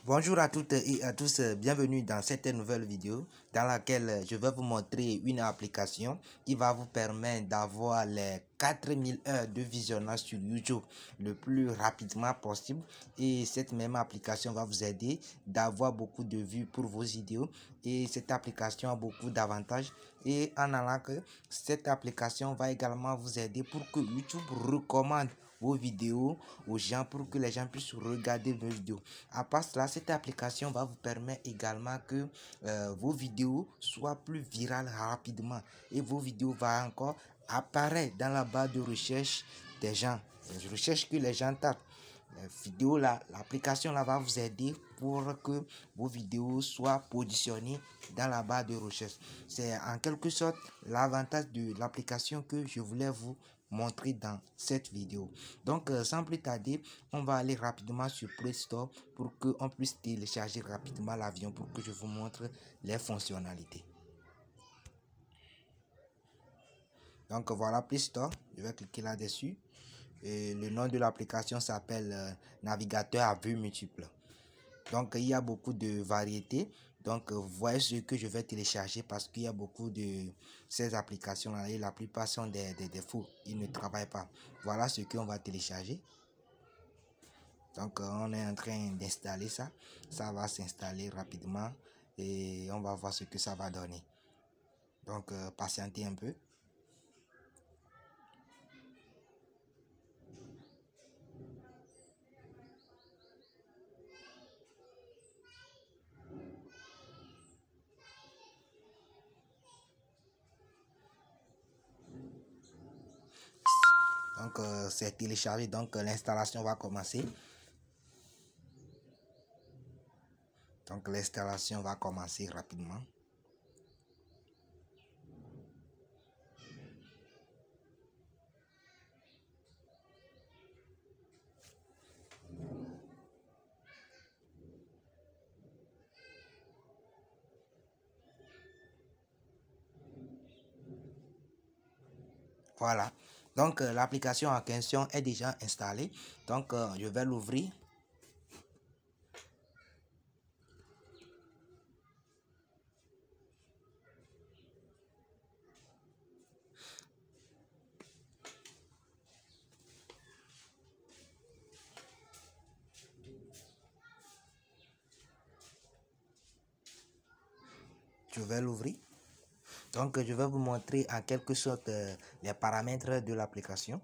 Bonjour à toutes et à tous, bienvenue dans cette nouvelle vidéo dans laquelle je vais vous montrer une application qui va vous permettre d'avoir les 4000 heures de visionnage sur YouTube le plus rapidement possible, et cette même application va vous aider d'avoir beaucoup de vues pour vos vidéos, et cette application a beaucoup d'avantages. Et en allant que cette application va également vous aider pour que YouTube recommande vos vidéos aux gens, pour que les gens puissent regarder vos vidéos. À part cela, cette application va vous permettre également que vos vidéos soient plus virales rapidement, et vos vidéos vont encore apparaître dans la barre de recherche des gens. Je recherche que les gens tapent vidéo là, l'application là va vous aider pour que vos vidéos soient positionnées dans la barre de recherche. C'est en quelque sorte l'avantage de l'application que je voulais vous montrer dans cette vidéo. Donc sans plus tarder, on va aller rapidement sur Play Store pour que on puisse télécharger rapidement l'avion, pour que je vous montre les fonctionnalités. Donc voilà Play Store, je vais cliquer là-dessus. Et le nom de l'application s'appelle navigateur à vue multiple. Donc il y a beaucoup de variétés. Donc voyez ce que je vais télécharger, parce qu'il y a beaucoup de ces applications là et la plupart sont des défauts, ils ne travaillent pas. Voilà ce qu'on va télécharger. Donc on est en train d'installer ça. Ça va s'installer rapidement et on va voir ce que ça va donner. Donc patientez un peu. Donc c'est téléchargé, donc l'installation va commencer. Donc l'installation va commencer rapidement. Voilà. Donc l'application en question est déjà installée. Donc je vais l'ouvrir. Je vais l'ouvrir. Donc je vais vous montrer en quelque sorte les paramètres de l'application.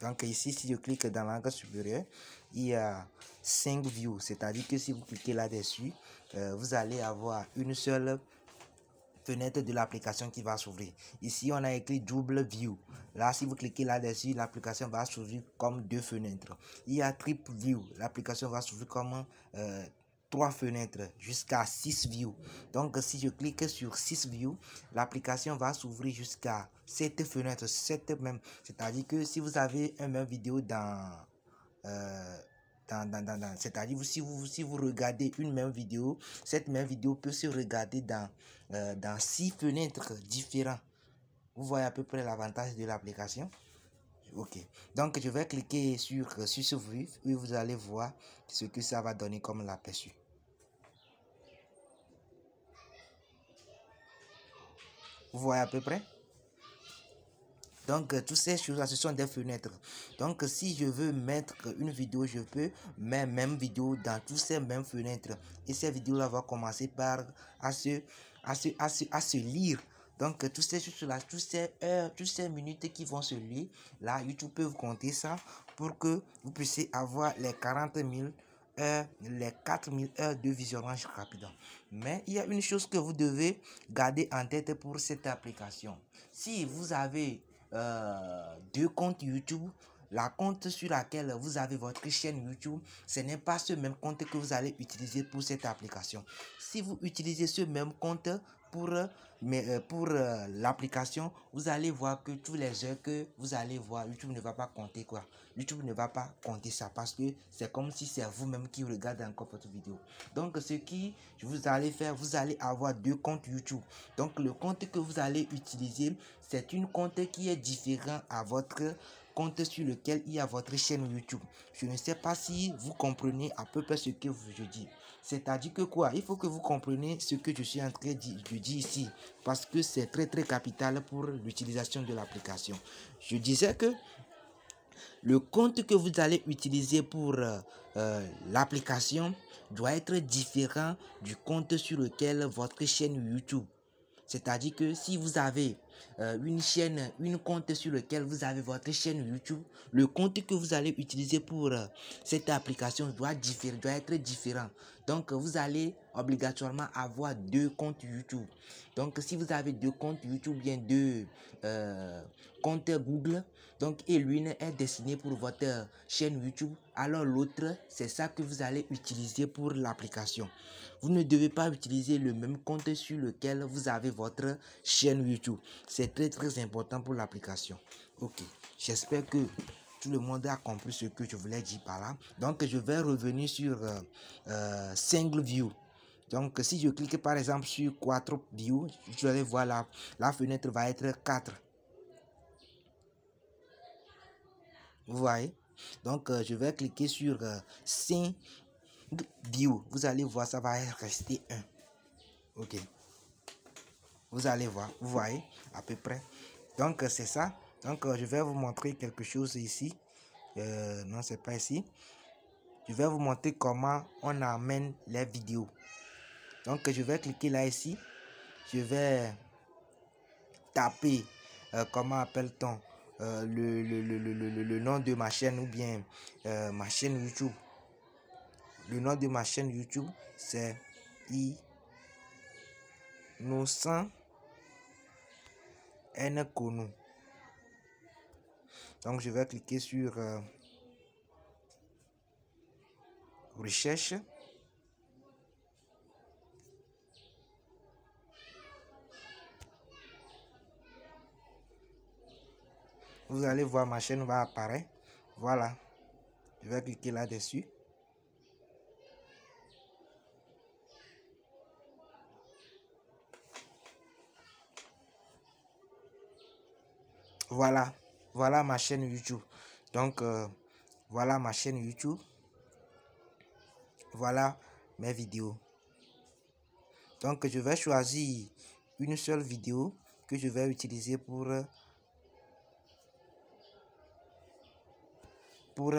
Donc ici, si je clique dans l'angle supérieur, il y a 5 views, c'est-à-dire que si vous cliquez là-dessus, vous allez avoir une seule fenêtre de l'application qui va s'ouvrir. Ici, on a écrit double view. Là, si vous cliquez là-dessus, l'application va s'ouvrir comme deux fenêtres. Il y a triple view. L'application va s'ouvrir comme 3 fenêtres jusqu'à 6 views. Donc, si je clique sur 6 views, l'application va s'ouvrir jusqu'à 7 fenêtres, 7 même. C'est-à-dire que si vous avez une même vidéo c'est-à-dire si vous regardez une même vidéo, cette même vidéo peut se regarder dans 6 fenêtres différentes. Vous voyez à peu près l'avantage de l'application. Ok, donc je vais cliquer sur ce vue et vous allez voir ce que ça va donner comme l'aperçu. Vous voyez à peu près. Donc toutes ces choses là, ce sont des fenêtres. Donc si je veux mettre une vidéo, je peux mettre même vidéo dans toutes ces mêmes fenêtres, et ces vidéos là vont commencer par à se lire. Donc toutes ces choses là, toutes ces heures, toutes ces minutes qui vont se lire là, YouTube peut vous compter ça pour que vous puissiez avoir les 40 000 heures, les 4000 heures de visionnage rapide. Mais il y a une chose que vous devez garder en tête pour cette application. Si vous avez deux comptes YouTube, la compte sur laquelle vous avez votre chaîne YouTube, ce n'est pas ce même compte que vous allez utiliser pour cette application. Si vous utilisez ce même compte pour l'application, vous allez voir que tous les heures que vous allez voir, YouTube ne va pas compter quoi. YouTube ne va pas compter ça, parce que c'est comme si c'est vous-même qui regardez encore votre vidéo. Donc ce qui vous allez faire, vous allez avoir deux comptes YouTube. Donc le compte que vous allez utiliser, c'est une compte qui est différent à votre compte sur lequel il y a votre chaîne YouTube. Je ne sais pas si vous comprenez à peu près ce que je dis. C'est-à-dire que quoi? Il faut que vous compreniez ce que je suis en train de dire ici. Parce que c'est très capital pour l'utilisation de l'application. Je disais que le compte que vous allez utiliser pour l'application doit être différent du compte sur lequel votre chaîne YouTube. C'est-à-dire que si vous avez une compte sur lequel vous avez votre chaîne YouTube, le compte que vous allez utiliser pour cette application doit être différent. Donc, vous allez obligatoirement avoir deux comptes YouTube. Donc, si vous avez deux comptes YouTube, bien deux comptes Google, donc, et l'une est destinée pour votre chaîne YouTube, alors l'autre, c'est ça que vous allez utiliser pour l'application. Vous ne devez pas utiliser le même compte sur lequel vous avez votre chaîne YouTube. C'est très important pour l'application. Ok, j'espère que tout le monde a compris ce que je voulais dire par là. Donc, je vais revenir sur Single View. Donc, si je clique par exemple sur Quattro View, je vais voir la fenêtre va être 4. Vous voyez? Donc, je vais cliquer sur Single View. Vous allez voir, ça va rester 1. Ok. Vous allez voir, vous voyez à peu près. Donc, c'est ça. Donc, je vais vous montrer quelque chose ici. Non, c'est pas ici. Je vais vous montrer comment on amène les vidéos. Donc, je vais cliquer là ici. Je vais taper, comment appelle-t-on, le nom de ma chaîne ou bien ma chaîne YouTube. Le nom de ma chaîne YouTube, c'est Innocent Nkonou. Donc, je vais cliquer sur recherche. Vous allez voir, ma chaîne va apparaître. Voilà. Je vais cliquer là-dessus. Voilà. Voilà ma chaîne YouTube. Donc, voilà ma chaîne YouTube. Voilà mes vidéos. Donc, je vais choisir une seule vidéo que je vais utiliser pour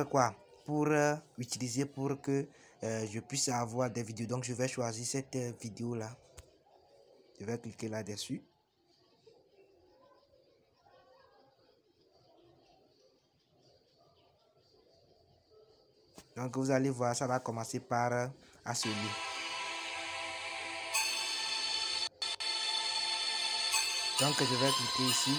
quoi? Pour utiliser pour que je puisse avoir des vidéos. Donc, je vais choisir cette vidéo là. Je vais cliquer là-dessus. Donc, vous allez voir, ça va commencer par à se lire. Donc, je vais cliquer ici.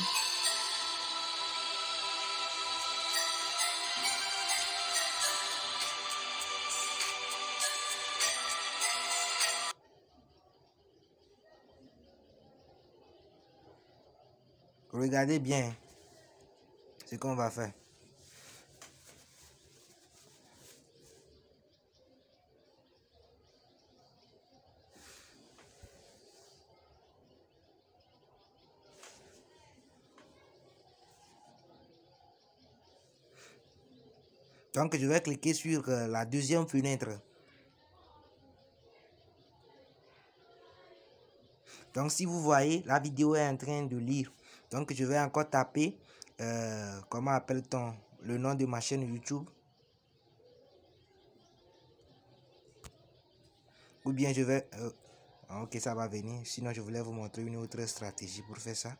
Regardez bien ce qu'on va faire. Donc, je vais cliquer sur la deuxième fenêtre. Donc, si vous voyez, la vidéo est en train de lire. Donc, je vais encore taper, comment appelle-t-on, le nom de ma chaîne YouTube. Ou bien je vais... ok, ça va venir. Sinon, je voulais vous montrer une autre stratégie pour faire ça.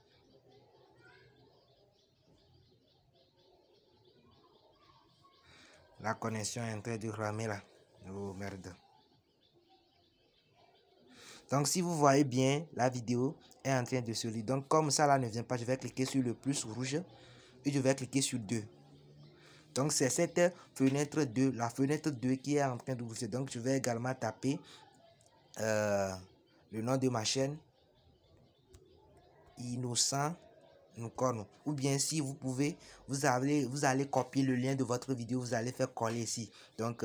La connexion est en train de ramer là. Oh merde. Donc, si vous voyez bien, la vidéo est en train de se lire. Donc, comme ça là ne vient pas, je vais cliquer sur le plus rouge et je vais cliquer sur 2. Donc, c'est cette fenêtre 2, la fenêtre 2 qui est en train d'ouvrir. Donc, je vais également taper le nom de ma chaîne, Innocent Nkonou. Ou bien, si vous pouvez, vous allez copier le lien de votre vidéo, vous allez faire coller ici. Donc,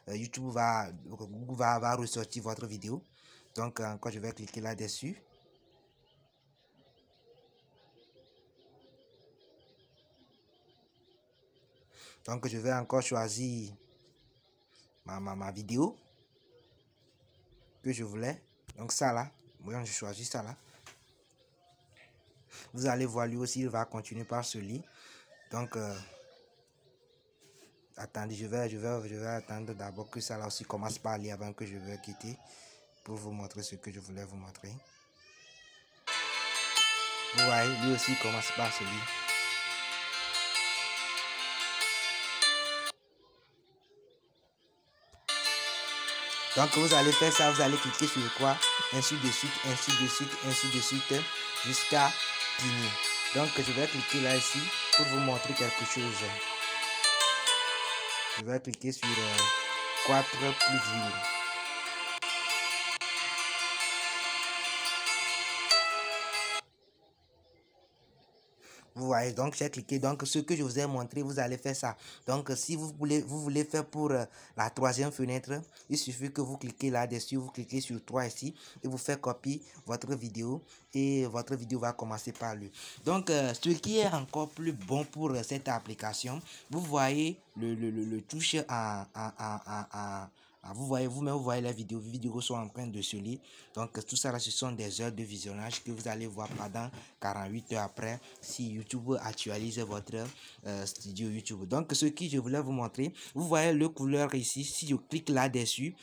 Google va ressortir votre vidéo. Donc, encore, je vais cliquer là-dessus. Donc je vais encore choisir ma vidéo que je voulais. Donc ça là, moi je choisis ça là. Vous allez voir, lui aussi il va continuer par ce lit. Donc attendez, je vais attendre d'abord que ça là aussi commence par lire avant que je vais quitter pour vous montrer ce que je voulais vous montrer. Vous voyez, lui aussi commence par ce lit. Donc vous allez faire ça, vous allez cliquer sur quoi? Ainsi de suite, ainsi de suite, ainsi de suite, jusqu'à finir. Donc je vais cliquer là ici pour vous montrer quelque chose. Je vais cliquer sur 4 plus view. Vous voyez, donc j'ai cliqué. Donc ce que je vous ai montré, vous allez faire ça. Donc si vous voulez faire pour la troisième fenêtre, il suffit que vous cliquez là-dessus, vous cliquez sur 3 ici et vous faites copier votre vidéo et votre vidéo va commencer par lui. Donc ce qui est encore plus bon pour cette application, vous voyez le touche vous voyez vous-même, vous voyez les vidéos sont en train de se lire. Donc tout ça là, ce sont des heures de visionnage que vous allez voir pendant 48 heures après si YouTube actualise votre studio YouTube. Donc ce que je voulais vous montrer, vous voyez le couleur ici. Si je clique là-dessus,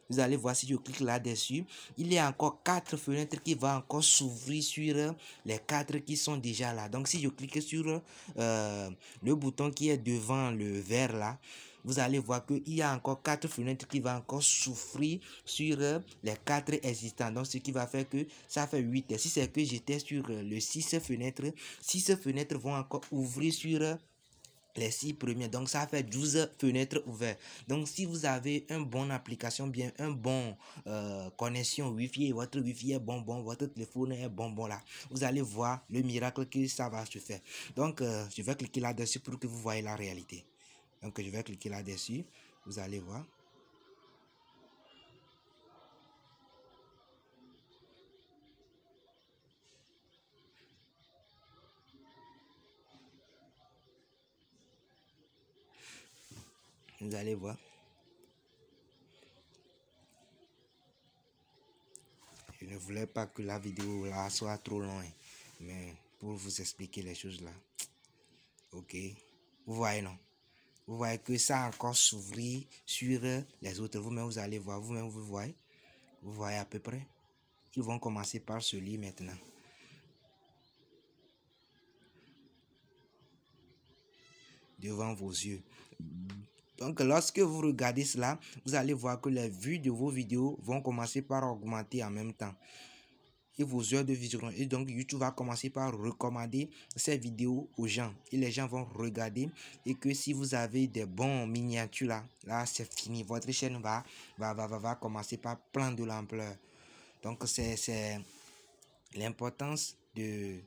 vous allez voir, si je clique là-dessus, il y a encore 4 fenêtres qui vont encore s'ouvrir sur les 4 qui sont déjà là. Donc si je clique sur le bouton qui est devant le vert là, vous allez voir qu'il y a encore 4 fenêtres qui vont encore s'ouvrir sur les 4 existants. Donc ce qui va faire que ça fait 8. Et si c'est que j'étais sur le 6 fenêtres, 6 fenêtres vont encore ouvrir sur les 6 premiers. Donc ça fait 12 fenêtres ouvertes. Donc si vous avez une bonne application, bien un bon connexion Wi-Fi, votre Wi-Fi est bon, votre téléphone est bon là, vous allez voir le miracle que ça va se faire. Donc je vais cliquer là-dessus pour que vous voyez la réalité. Donc je vais cliquer là-dessus, vous allez voir. Vous allez voir. Je ne voulais pas que la vidéo là soit trop loin, mais pour vous expliquer les choses là. Ok. Vous voyez, non? Vous voyez que ça encore s'ouvrir sur les autres. Vous-même, vous allez voir. Vous-même, vous voyez. Vous voyez à peu près. Ils vont commencer par se lire maintenant. Devant vos yeux. Donc, lorsque vous regardez cela, vous allez voir que les vues de vos vidéos vont commencer par augmenter en même temps. Et vos heures de visionnage. Et donc, YouTube va commencer par recommander ces vidéos aux gens. Et les gens vont regarder. Et que si vous avez des bons miniatures là c'est fini. Votre chaîne va commencer par prendre de l'ampleur. Donc, c'est l'importance de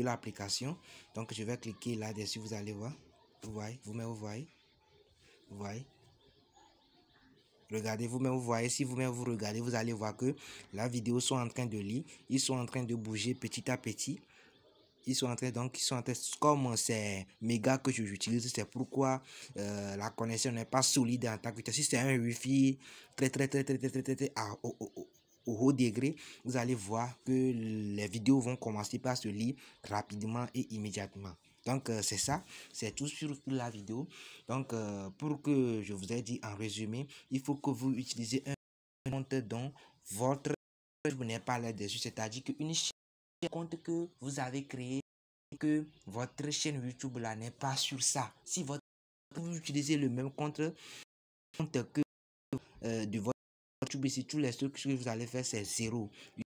l'application. Donc, je vais cliquer là-dessus. Vous allez voir. Vous voyez. Vous-même, vous voyez. Vous voyez. Regardez vous-même, vous voyez, si vous-même vous regardez, vous allez voir que la vidéo sont en train de lire, ils sont en train de bouger petit à petit. Ils sont en train, comme c'est méga que j'utilise, c'est pourquoi la connexion n'est pas solide en tant que tel. Si c'est un Wi-Fi très au haut degré, vous allez voir que les vidéos vont commencer par se lire rapidement et immédiatement. Donc c'est ça, c'est tout sur la vidéo. Donc pour que je vous ai dit en résumé, il faut que vous utilisez un compte dont votre vous n'êtes pas là-dessus, c'est-à-dire qu'une chaîne compte que vous avez créé, que votre chaîne YouTube là n'est pas sur ça. Si vous utilisez le même compte que de votre YouTube, ici tous les trucs que vous allez faire c'est zéro. Il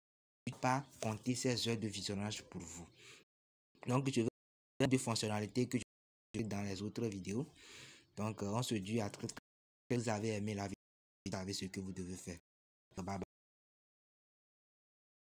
ne faut pas compter ces heures de visionnage pour vous. Donc je vais deux fonctionnalités que je vais dans les autres vidéos. Donc on se dit à très très. Vous avez aimé la vidéo, vous savez ce que vous devez faire. Bye bye.